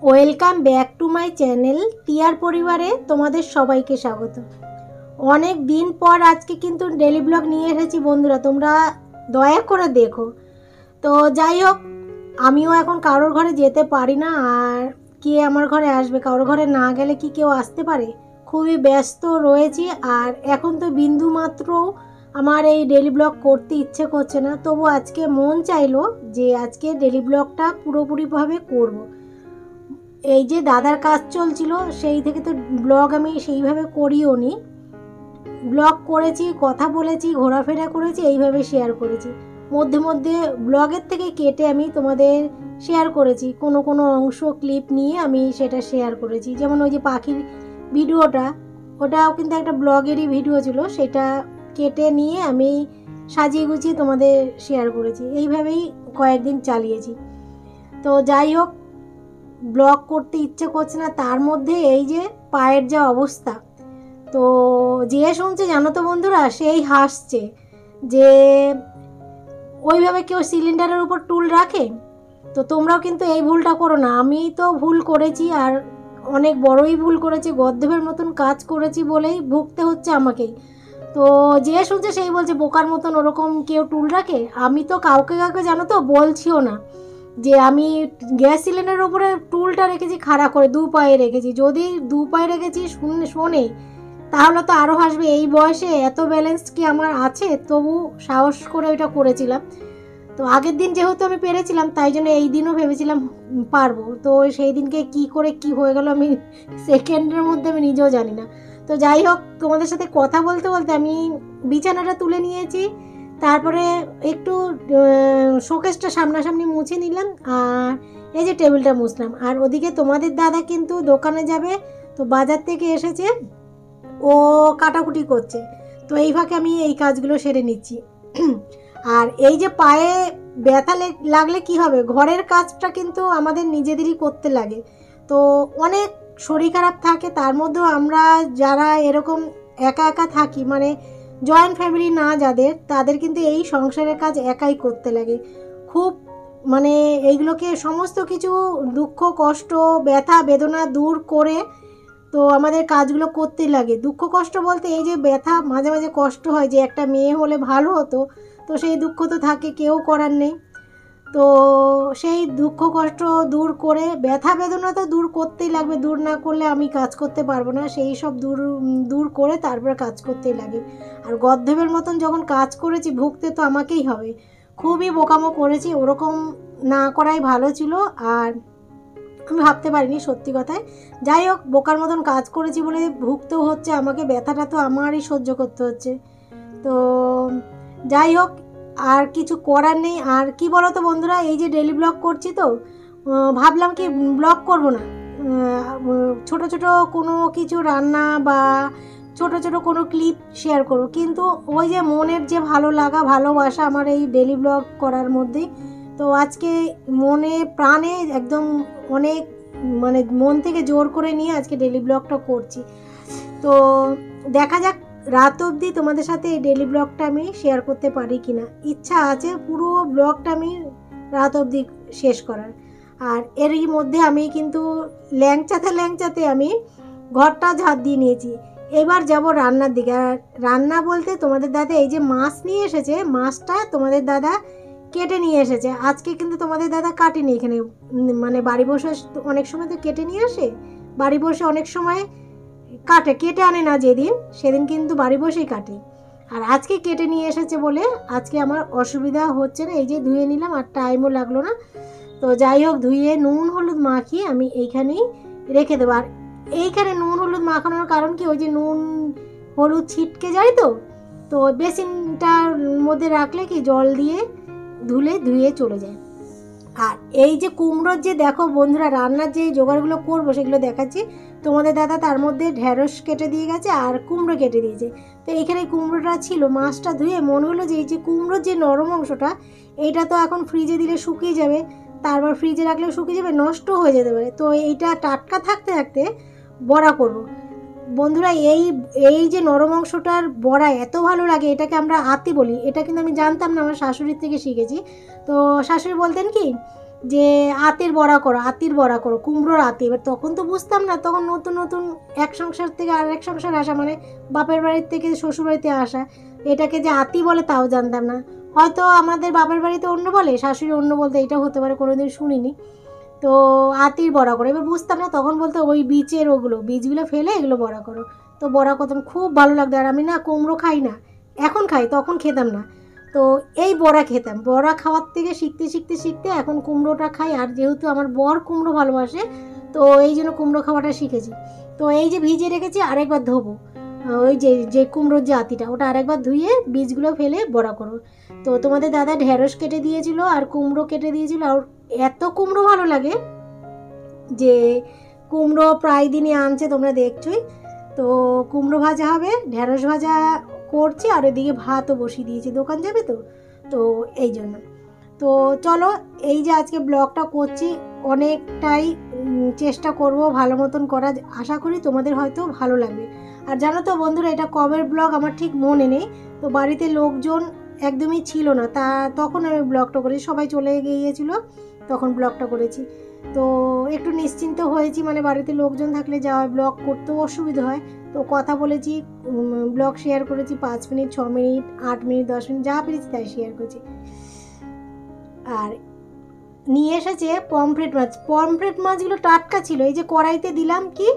Welcome back to my channel টিয়ার পরিবারে তোমাদের সবাইকে স্বাগত। অনেক দিন পর আজকে কিন্তু ডেলি ব্লগ নিয়ে এসেছি বন্ধুরা, তোমরা দয়া করে দেখো। তো যাই হোক, আমিও এখন কারোর ঘরে যেতে পারি না, আর কে আমার ঘরে আসবে? কারোর ঘরে না গেলে কি কেউ আসতে পারে? খুবই ব্যস্ত রয়েছি, আর এখন তো বিন্দু মাত্র আমার এই ডেলি ব্লগ করতে ইচ্ছে করছে না। তবু আজকে মন চাইলো যে আজকে ডেলি ব্লগটা পুরোপুরিভাবে করব। এই যে দাদার কাজ চলছিল সেই থেকে তো ব্লগ আমি সেইভাবে করিও নি। ব্লগ করেছি, কথা বলেছি, ঘোরাফেরা করেছি, এইভাবে শেয়ার করেছি। মধ্যে মধ্যে ব্লগের থেকে কেটে আমি তোমাদের শেয়ার করেছি, কোনো কোনো অংশ ক্লিপ নিয়ে আমি সেটা শেয়ার করেছি। যেমন ওই যে পাখির ভিডিওটা, ওটাও কিন্তু একটা ব্লগেরই ভিডিও ছিল, সেটা কেটে নিয়ে আমি সাজিয়ে গুছিয়ে তোমাদের শেয়ার করেছি। এইভাবেই কয়েকদিন চালিয়েছি। তো যাই হোক, ব্লগ করতে ইচ্ছে করছে না, তার মধ্যে এই যে পায়ের যা অবস্থা। তো যে শুনছে জানো তো বন্ধুরা, সেই হাসছে যে ওইভাবে কেউ সিলিন্ডারের উপর টুল রাখে। তো তোমরাও কিন্তু এই ভুলটা করো না। আমি তো ভুল করেছি, আর অনেক বড়ই ভুল করেছি, গর্দভের মতন কাজ করেছি বলেই ভুগতে হচ্ছে আমাকেই। তো যে শুনছে সেই বলছে বোকার মতন ওরকম কেউ টুল রাখে। আমি তো কাউকে কাউকে জানো তো বলছিও না যে আমি গ্যাস সিলিন্ডারের উপরে টুলটা রেখেছি খাড়া করে, দু পায়ে রেখেছি। যদি দু পায়ে রেখেছি শোনে তাহলে তো আরও হাসবে। এই বয়সে এত ব্যালেন্স কি আমার আছে? তবু সাহস করে ওইটা করেছিলাম। তো আগের দিন যেহেতু আমি পেরেছিলাম, তাই জন্য এই দিনও ভেবেছিলাম পারবো। তো সেই দিনকে কি করে কি হয়ে গেল আমি সেকেন্ডের মধ্যে আমি নিজেও জানি না। তো যাই হোক, তোমাদের সাথে কথা বলতে বলতে আমি বিছানাটা তুলে নিয়েছি, তারপরে একটু শোকেসটা সামনাসামনি মুছে নিলাম, আর এই যে টেবিলটা মুছলাম। আর ওদিকে তোমাদের দাদা কিন্তু দোকানে যাবে, তো বাজার থেকে এসেছে, ও কাটাকুটি করছে। তো এই ফাঁকে আমি এই কাজগুলো সেরে নিচ্ছি। আর এই যে পায়ে ব্যথা লাগলে কি হবে, ঘরের কাজটা কিন্তু আমাদের নিজেদেরই করতে লাগে। তো অনেক শরীর খারাপ থাকে, তার মধ্যেও আমরা যারা এরকম একা একা থাকি, মানে জয়েন্ট ফ্যামিলি না যাদের, তাদের কিন্তু এই সংসারের কাজ একাই করতে লাগে খুব। মানে এইগুলোকে সমস্ত কিছু দুঃখ কষ্ট ব্যথা বেদনা দূর করে তো আমাদের কাজগুলো করতেই লাগে। দুঃখ কষ্ট বলতে এই যে ব্যথা, মাঝে মাঝে কষ্ট হয় যে একটা মেয়ে হলে ভালো হতো, তো সেই দুঃখ তো থাকে, কেউ করার নেই। তো সেই দুঃখ কষ্ট দূর করে, ব্যথা বেদনা তো দূর করতেই লাগবে, দূর না করলে আমি কাজ করতে পারবো না। সেই সব দূর করে তারপরে কাজ করতেই লাগে। আর গর্দভের মতন যখন কাজ করেছি, ভুগতে তো আমাকেই হবে। খুবই বোকামো করেছি, ওরকম না করাই ভালো ছিল। আর আমি ভাবতে পারিনি সত্যি কথায়। যাই হোক, বোকার মতন কাজ করেছি বলে ভুগতেও হচ্ছে আমাকে, ব্যথাটা তো আমারই সহ্য করতে হচ্ছে। তো যাই হোক, আর কিছু করার নেই। আর কি বলো তো বন্ধুরা, এই যে ডেলি ব্লগ করছি, তো ভাবলাম কি ব্লগ করব না, ছোট ছোট কোনো কিছু রান্না বা ছোট ছোট কোনো ক্লিপ শেয়ার করব। কিন্তু ওই যে মনের যে ভালো লাগা ভালোবাসা আমার এই ডেলি ব্লগ করার মধ্যেই। তো আজকে মনে প্রাণে একদম অনেক, মানে মন থেকে জোর করে নিয়ে আজকে ডেলি ব্লগটা করছি। তো দেখা যাক রাত অবধি তোমাদের সাথে এই ডেলি ব্লগটা আমি শেয়ার করতে পারি কিনা। ইচ্ছা আছে পুরো ব্লগটা আমি রাত অবধি শেষ করার। আর এরই মধ্যে আমি কিন্তু ল্যাংচাতে আমি ঘরটা ঝাড় দিয়ে নিয়েছি। এবার যাব রান্নার দিকে। আর রান্না বলতে তোমাদের দাদা এই যে মাছ নিয়ে এসেছে, মাছটা তোমাদের দাদা কেটে নিয়ে এসেছে। আজকে কিন্তু তোমাদের দাদা কাটেনি এখানে, মানে বাড়ি বসে অনেক সময় তো কেটে নিয়ে আসে, বাড়ি বসে অনেক সময় কেটে আনে না যেদিন, সেদিন কিন্তু বাড়ি বসেই কাটে। আর আজকে কেটে নিয়ে এসেছে বলে আজকে আমার অসুবিধা হচ্ছে না। এই যে ধুয়ে নিলাম, আর টাইমও লাগলো না। তো যাই হোক, ধুয়ে নুন হলুদ মাখিয়ে আমি এইখানেই রেখে দেবো। আর এইখানে নুন হলুদ মাখানোর কারণ কি, ওই যে নুন হলুদ ছিটকে যায়, তো বেসিনটার মধ্যে রাখলে কি জল দিয়ে ধুয়ে চলে যায়। আর এই যে কুমড়োর যে দেখো বন্ধুরা, রান্নার যে জোগাড়গুলো করবো সেগুলো দেখাচ্ছি। তোমাদের দাদা তার মধ্যে ঢেঁড়স কেটে দিয়ে গেছে আর কুমড়ো কেটে দিয়েছে। তো এইখানে কুমড়োটা ছিল, মাছটা ধুয়ে মনে হলো যে এই যে কুমড়োর যে নরম অংশটা, এইটা তো এখন ফ্রিজে দিলে শুকিয়ে যাবে, তারপর ফ্রিজে রাখলেও শুকিয়ে যাবে, নষ্ট হয়ে যেতে পারে। তো এইটা টাটকা থাকতে থাকতে বড়া করব। বন্ধুরা, এই যে নরম অংশটার বড়া এত ভালো লাগে, এটাকে আমরা আতি বলি। এটা কিন্তু আমি জানতাম না, আমার শাশুড়ির থেকে শিখেছি। তো শাশুড়ি বলতেন কি যে আতির বড়া করো, আতির বড়া করো, কুমড়োর আতি। এবার তখন তো বুঝতাম না, তখন নতুন নতুন এক সংসার থেকে আর এক সংসার আসা, মানে বাপের বাড়ির থেকে শ্বশুর বাড়িতে আসা, এটাকে যে আতি বলে তাও জানতাম না। হয়তো আমাদের বাপের বাড়িতে অন্য বলে, শাশুড়ি অন্য বলতে, এটা হতে পারে, কোনোদিন শুনিনি। তো আতির বড়া করো, এবার বুঝতাম না, তখন বলতো ওই বীজের ওগুলো, বীজগুলো ফেলে এগুলো বড়া করো। তো বড়া করতাম, খুব ভালো লাগতো। আর আমি না কুমড়ো খাই না, এখন খাই, তখন খেতাম না। তো এই বড়া খেতাম, বড়া খাওয়ার থেকে শিখতে শিখতে শিখতে এখন কুমড়োটা খাই। আর যেহেতু আমার বর কুমড়ো ভালোবাসে, তো এই জন্য কুমড়ো খাওয়াটা শিখেছি। তো এই যে ভিজিয়ে রেখেছি, আরেকবার ধোবো, ওই যে যে কুমড়োর যে আতিটা, ওটা আরেকবার ধুয়ে বীজগুলো ফেলে বড়া করো। তো তোমাদের দাদা ঢেঁড়স কেটে দিয়েছিল আর কুমড়ো কেটে দিয়েছিল। আর এত কুমড়ো ভালো লাগে যে কুমড়ো প্রায় দিনই আনছে, তোমরা দেখছোই। তো কুমড়ো ভাজা হবে, ঢেঁড়স ভাজা করছি, আর ওইদিকে ভাতও বসিয়ে দিয়েছি, দোকান যাবে তো, তো এই জন্য। তো চলো, এই যে আজকে ব্লগটা করছি, অনেকটাই চেষ্টা করব ভালো মতন করা, আশা করি তোমাদের হয়তো ভালো লাগবে। আর জানো তো বন্ধুরা, এটা কবের ব্লগ আমার ঠিক মনে নেই, তো বাড়িতে লোকজন একদমই ছিল না, তখন আমি ব্লগটা করেছি, সবাই চলে গিয়েছিল, তখন ব্লগটা করেছি। তো একটু নিশ্চিন্ত হয়েছি, মানে বাড়িতে লোকজন থাকলে যাওয়া ব্লগ করতেও অসুবিধা হয়। তো কথা বলেছি, ব্লগ শেয়ার করেছি, 5 মিনিট, 6 মিনিট, 8 মিনিট, 10 মিনিট, যা পেরেছি তাই শেয়ার করেছি। আর নিয়ে এসেছে পমফ্রেট মাছ, পমফ্রেট মাছগুলো টাটকা ছিল, এই যে কড়াইতে দিলাম কি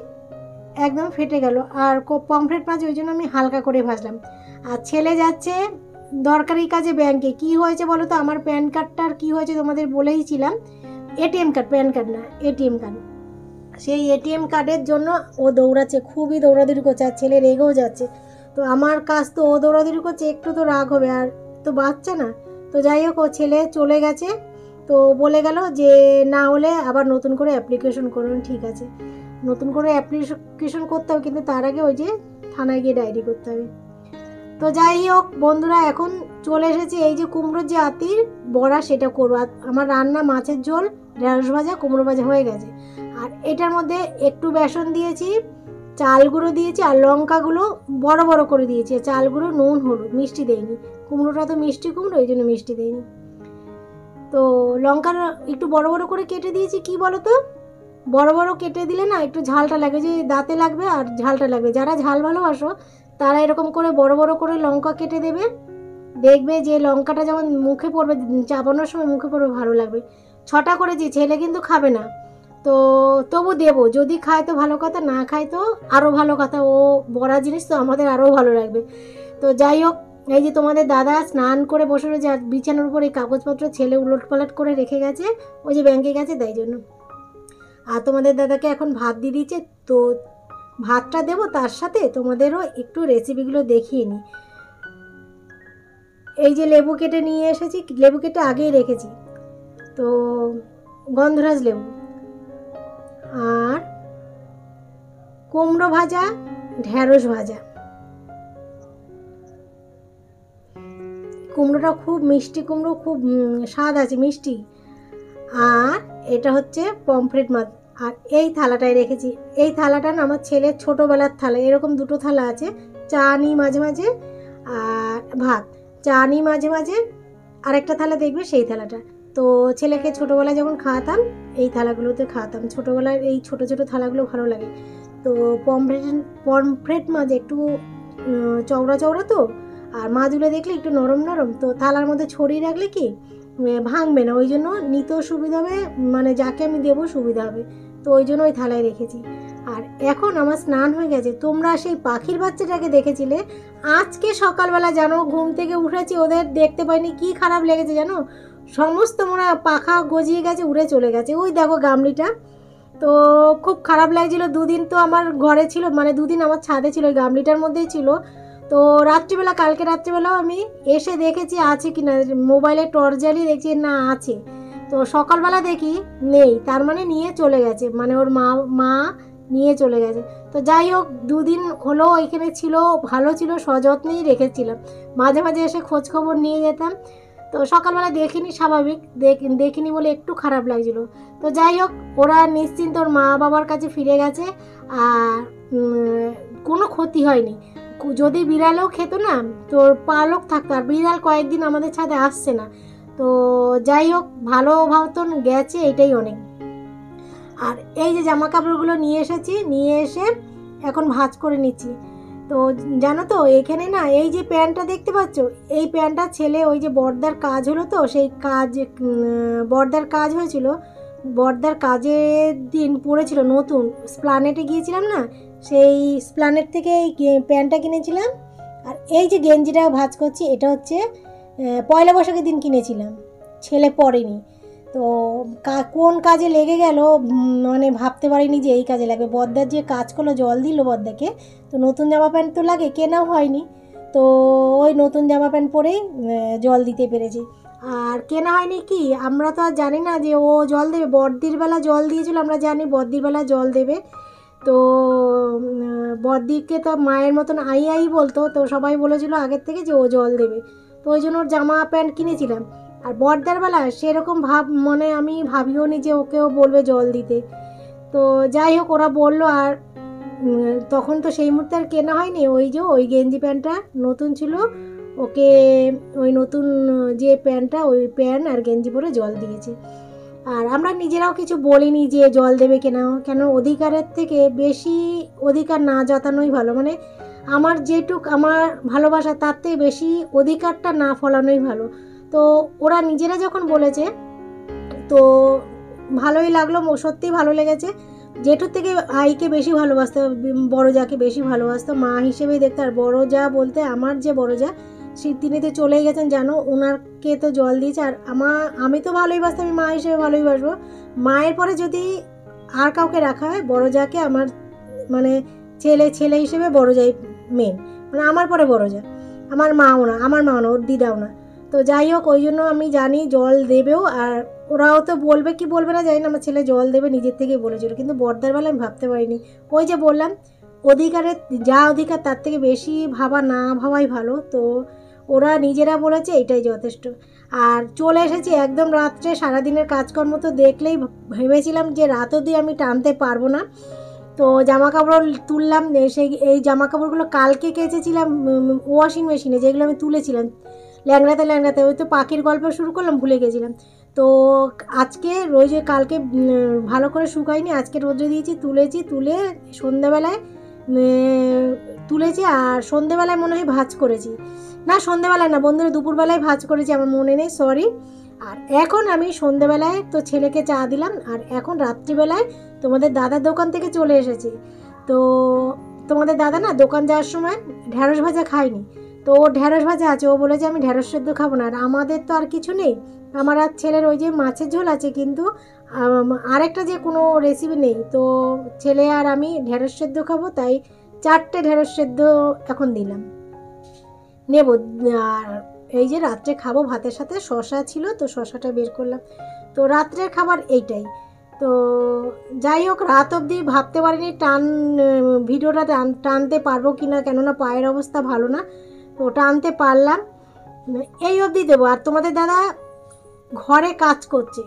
একদম ফেটে গেল। আর পমফ্রেট মাছ ওই জন্য আমি হালকা করে ভাজলাম। আর ছেলে যাচ্ছে দরকারি কাজে ব্যাংকে। কি হয়েছে বলো তো, আমার প্যান কার্ডটার কি হয়েছে তোমাদের বলেইছিলাম, এটিএম কার্ড, প্যান কার্ড না, এটিএম কার্ড। সেই এটিএম কার্ডের জন্য ও দৌড়াচ্ছে, খুবই দৌড়াদৌড়ি করছে, আর ছেলে রেগেও যাচ্ছে। তো আমার কাজ তো ও দৌড়াদৌড়ি করছে, একটু তো রাগ হবে, আর তো বাচ্চা না। তো যাই হোক, ও ছেলে চলে গেছে, তো বলে গেল যে না হলে আবার নতুন করে অ্যাপ্লিকেশন করুন। ঠিক আছে, নতুন করে অ্যাপ্লিকেশন করতে হবে, কিন্তু তার আগে ওই যে থানায় গিয়ে ডায়েরি করতে হবে। তো যাই হোক বন্ধুরা, এখন চলে এসেছি এই যে কুমড়োর যে আতির বড়া, সেটা করবো। আর আমার রান্না মাছের ঝোল, ঢেঁড়স ভাজা, কুমড়ো ভাজা হয়ে গেছে। আর এটার মধ্যে একটু বেসন দিয়েছি, চাল গুঁড়ো দিয়েছি, আর লঙ্কাগুলো বড় বড় করে দিয়েছি, চাল গুঁড়ো, নুন, হলুদ, মিষ্টি দেয়নি, কুমড়োটা তো মিষ্টি কুমড়ো, এই জন্য মিষ্টি দেয়নি। তো লঙ্কার একটু বড় বড় করে কেটে দিয়েছি, কি বলো তো, বড় বড় কেটে দিলে না একটু ঝালটা লাগে, যে দাঁতে লাগবে আর ঝালটা লাগবে। যারা ঝাল ভালোবাসো তারা এরকম করে বড় বড় করে লঙ্কা কেটে দেবে, দেখবে যে লঙ্কাটা যেমন মুখে পড়বে, চাবানোর সময় মুখে পড়বে, ভালো লাগবে। 6টা করেছি, ছেলে কিন্তু খাবে না, তো তবু দেবো, যদি খায় তো ভালো কথা, না খায় তো আরও ভালো কথা, ও বড়া জিনিস তো আমাদের আরও ভালো লাগবে। তো যাই হোক, এই যে তোমাদের দাদা স্নান করে বসে রয়েছে, আর বিছানার উপর এই কাগজপত্র ছেলে উলট পালট করে রেখে গেছে, ওই যে ব্যাংকে গেছে তাই জন্য। আর তোমাদের দাদাকে এখন ভাত দিয়ে দিয়েছে, তো ভাতটা দেবো, তার সাথে তোমাদেরও একটু রেসিপিগুলো দেখিয়ে নিই। এই যে লেবু কেটে নিয়ে এসেছি, লেবু কেটে আগেই রেখেছি, তো গন্ধরাজ লেবু, আর কুমড়ো ভাজা, ঢেঁড়স ভাজা। কুমড়োটা খুব মিষ্টি কুমড়ো, খুব স্বাদ আছে, মিষ্টি। আর এটা হচ্ছে পমফ্রেট মাছ। আর এই থালাটায় রেখেছি, এই থালাটা না আমার ছেলের ছোটোবেলার থালা, এরকম 2টো থালা আছে, চা নিই মাঝে মাঝে আর ভাত, চা নিই মাঝে মাঝে, আরেকটা থালা দেখবে সেই থালাটা। তো ছেলেকে ছোটোবেলায় যখন খাওয়াতাম এই থালাগুলোতে খাওয়াতাম, ছোটোবেলায় এই ছোটো ছোটো থালাগুলো ভালো লাগে। তো পমফ্রেট মাছ একটু চওড়া চওড়া, তো আর মাছগুলো দেখলে একটু নরম নরম, তো থালার মধ্যে ছড়িয়ে রাখলে কি ভাঙবে না, ওই জন্য নিতেও সুবিধা হবে, মানে যাকে আমি দেবো সুবিধা হবে, তো ওই জন্য ওই থালায় রেখেছি। আর এখন আমার স্নান হয়ে গেছে। তোমরা সেই পাখির বাচ্চাটাকে দেখেছিলে, আজকে সকালবেলা জানো ঘুম থেকে উঠেছি, ওদের দেখতে পাইনি, কি খারাপ লেগেছে জানো, সমস্ত মনে পাখা গজিয়ে গেছে, উড়ে চলে গেছে। ওই দেখো গামলিটা, তো খুব খারাপ লাগছিল। 2 দিন তো আমার ঘরে ছিল, মানে 2 দিন আমার ছাদে ছিল, ওই গামলিটার মধ্যেই ছিল। তো রাত্রিবেলা, কালকে রাত্রিবেলাও আমি এসে দেখেছি আছে কি না, মোবাইলে টর্চ জ্বালিয়ে দেখছি না আছে, তো সকালবেলা দেখি নেই, তার মানে নিয়ে চলে গেছে, মানে ওর মা নিয়ে চলে গেছে। তো যাই হোক, 2 দিন হলো এখানে ছিল, ভালো ছিল, সযত্নেই রেখেছিলাম, মাঝে মাঝে এসে খোঁজ খবর নিয়ে যেতাম। তো সকালবেলা দেখিনি, স্বাভাবিক, দেখিনি বলে একটু খারাপ লাগছিল। তো যাই হোক, ওরা নিশ্চিন্ত ওর মা বাবার কাছে ফিরে গেছে, আর কোনো ক্ষতি হয়নি। যদি বিড়ালও খেত না, তোর পালক থাকতো, আর বিড়াল কয়েকদিন আমাদের ছাদে আসছে না, তো যাই হোক, ভালো ভাবতন গেছে, এটাই অনেক। আর এই যে জামা কাপড়গুলো নিয়ে এসেছি, নিয়ে এসে এখন ভাঁজ করে নিচ্ছি। তো জানো তো এখানে না এই যে প্যান্টটা দেখতে পাচ্ছ, এই প্যান্টটা ছেলে ওই যে বর্দার কাজ হলো, তো সেই কাজ বর্দার কাজ হয়েছিল, বর্দার কাজের দিন পড়েছিল নতুন, স্প্লানেটে গিয়েছিলাম না, সেই স্প্লানেট থেকে এই প্যান্টটা কিনেছিলাম। আর এই যে গেঞ্জিটা ভাঁজ করছি, এটা হচ্ছে পয়লা বৈশাখের দিন কিনেছিলাম, ছেলে পরেনি। তো কোন কাজে লেগে গেল মানে ভাবতে পারিনি যে এই কাজে লাগবে। বদ্দার যে কাজ করলো, জল দিল বদ্দাকে, তো নতুন জামা প্যান্ট তো লাগে, কেনাও হয়নি, তো ওই নতুন জামা প্যান্ট পরেই জল দিতে পেরেছি। আর কেনা হয়নি কি, আমরা তো আর জানি না যে ও জল দেবে, বর্দির বেলা জল দিয়েছিল, আমরা জানি বর্দির বেলা জল দেবে। তো বর্দিকে তো মায়ের মতন আই আই বলতো, তো সবাই বলেছিল আগের থেকে যে ও জল দেবে, তো ওই জন্য ওর জামা প্যান্ট কিনেছিলাম। আর বর্দার বেলা সেরকম মানে আমি ভাবিও নি যে ওকেও বলবে জল দিতে। তো যাই হোক, ওরা বললো, আর তখন তো সেই মুহূর্তে আর কেনা হয়নি। ওই যে ওই গেঞ্জি প্যান্টটা নতুন ছিল, ওকে ওই নতুন যে প্যান্টটা, ওই প্যান্ট আর গেঞ্জি পরে জল দিয়েছে। আর আমরা নিজেরাও কিছু বলিনি যে জল দেবে কেন অধিকারের থেকে বেশি অধিকার না জতানোই ভালো। মানে আমার যেটুক আমার ভালোবাসা, তার থেকে বেশি অধিকারটা না ফলানোই ভালো। তো ওরা নিজেরা যখন বলেছে তো ভালোই লাগলো, সত্যিই ভালো লেগেছে। জেঠুর থেকে আইকে বেশি ভালোবাসতো, বড় যাকে বেশি ভালোবাসতো, মা হিসেবেই দেখতে। আর বড় যা বলতে আমার যে বড় যা, তিনি তো চলেই গেছেন জানো, ওনারকে তো জল দিয়েছে। আর আমি তো ভালোই বাসতাম, আমি মা হিসেবে ভালোই বাসবো। মায়ের পরে যদি আর কাউকে রাখা হয়, বড় যাকে আমার মানে ছেলে হিসেবে বড় যাই মেন, মানে আমার পরে বড় যা, আমার মাও না, ওর দিদাও না। তো যাই হোক, ওই জন্য আমি জানি জল দেবেও। আর ওরাও তো বলবে কি বলবে না জানি না, আমার ছেলে জল দেবে নিজের থেকেই বলেছিল। কিন্তু বর্দার বেলা আমি ভাবতে পারিনি। ওই যে বললাম, অধিকারের যা অধিকার তার থেকে বেশি ভাবা না ভাবাই ভালো। তো ওরা নিজেরা বলেছে, এটাই যথেষ্ট। আর চলে এসেছি একদম রাত্রে, সারাদিনের কাজকর্ম তো দেখলেই, ভেবেছিলাম যে রাত অবধি আমি টানতে পারবো না। তো জামা কাপড় তুললাম, এই জামা কাপড়গুলো কালকে কেচেছিলাম ওয়াশিং মেশিনে, যেগুলো আমি তুলেছিলাম ল্যাংড়াতে। ওই তো পাখির গল্প শুরু করলাম, ভুলে গেছিলাম। তো আজকে রোজে, কালকে ভালো করে শুকাইনি, আজকে রোদে দিয়েছি, তুলে সন্ধ্যেবেলায় তুলেছি। আর সন্ধ্যেবেলায় মনে হয় ভাঁজ করেছি, না সন্ধ্যেবেলায় না বন্ধুরা, দুপুরবেলায় ভাঁজ করেছি, আমার মনে নেই, সরি। আর এখন আমি সন্ধ্যেবেলায় তো ছেলেকে চা দিলাম, আর এখন রাত্রিবেলায় তোমাদের দাদার দোকান থেকে চলে এসেছি। তো তোমাদের দাদা না দোকান যাওয়ার সময় ঢ্যাঁড়স ভাজা খায়নি, তো ওর ঢ্যাঁড়স ভাজা আছে, ও বলেছে আমি ঢ্যাঁড়স সেদ্ধ খাবো না। আর আমাদের তো আর কিছু নেই, আমার আর ছেলের ওই যে মাছের ঝোল আছে, কিন্তু আরেকটা যে কোনো রেসিপি নেই। তো ছেলে আর আমি ঢ্যাঁড়স সেদ্ধ খাবো, তাই 4টে ঢ্যাঁড়স সেদ্ধ এখন দিলাম, নেব। আর এই যে রাত্রে খাবো ভাতের সাথে, শশা ছিল তো শশাটা বের করলাম। তো রাত্রের খাবার এইটাই। তো যাই হোক, রাত অবধি ভাবতে পারিনি ভিডিওটা টানতে পারবো কি না, কেননা পায়ের অবস্থা ভালো না। তো টানতে পারলাম, এই অবধি দেবো। আর তোমাদের দাদা ঘরে কাজ করছে,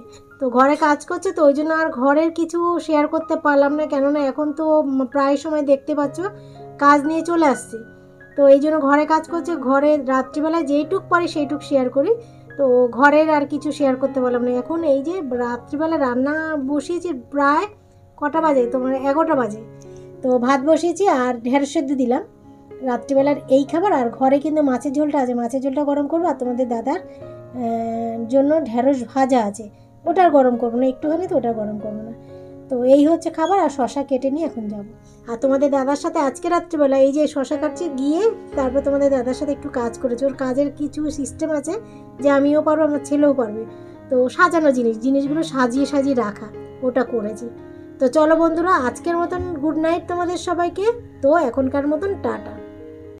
তো ওই জন্য আর ঘরের কিছু শেয়ার করতে পারলাম না, কেননা এখন তো প্রায় সময় দেখতে পাচ্ছ কাজ নিয়ে চলে আসছে। তো এই জন্য ঘরে কাজ করছে, ঘরে রাত্রিবেলায় যেইটুক পারি সেইটুক শেয়ার করি। তো ঘরের আর কিছু শেয়ার করতে পারলাম না। এখন এই যে রাত্রিবেলা রান্না বসিয়েছি, প্রায় কটা বাজে তোমার, 11টা বাজে। তো ভাত বসিয়েছি আর ঢেঁড়স সেদ্ধ দিলাম রাত্রিবেলার এই খাবার। আর ঘরে কিন্তু মাছের ঝোলটা আছে, মাছের ঝোলটা গরম করবো। আর তোমাদের দাদার জন্য ঢেঁড়স ভাজা আছে, ওটা গরম করবো না, একটুখানি, তো ওটা গরম করবো না। তো এই হচ্ছে খাবার। আর শশা কেটে নিয়ে এখন যাব। আর তোমাদের দাদার সাথে আজকে রাত্রিবেলা এই যে শশা কাটছি, গিয়ে তারপর তোমাদের দাদার সাথে একটু কাজ করেছি। ওর কাজের কিছু সিস্টেম আছে যে আমিও পারবো, আমার ছেলেও পারবে। তো সাজানো জিনিসগুলো সাজিয়ে রাখা, ওটা করেছি। তো চলো বন্ধুরা, আজকের মতন গুড নাইট তোমাদের সবাইকে। তো এখনকার মতন টাটা।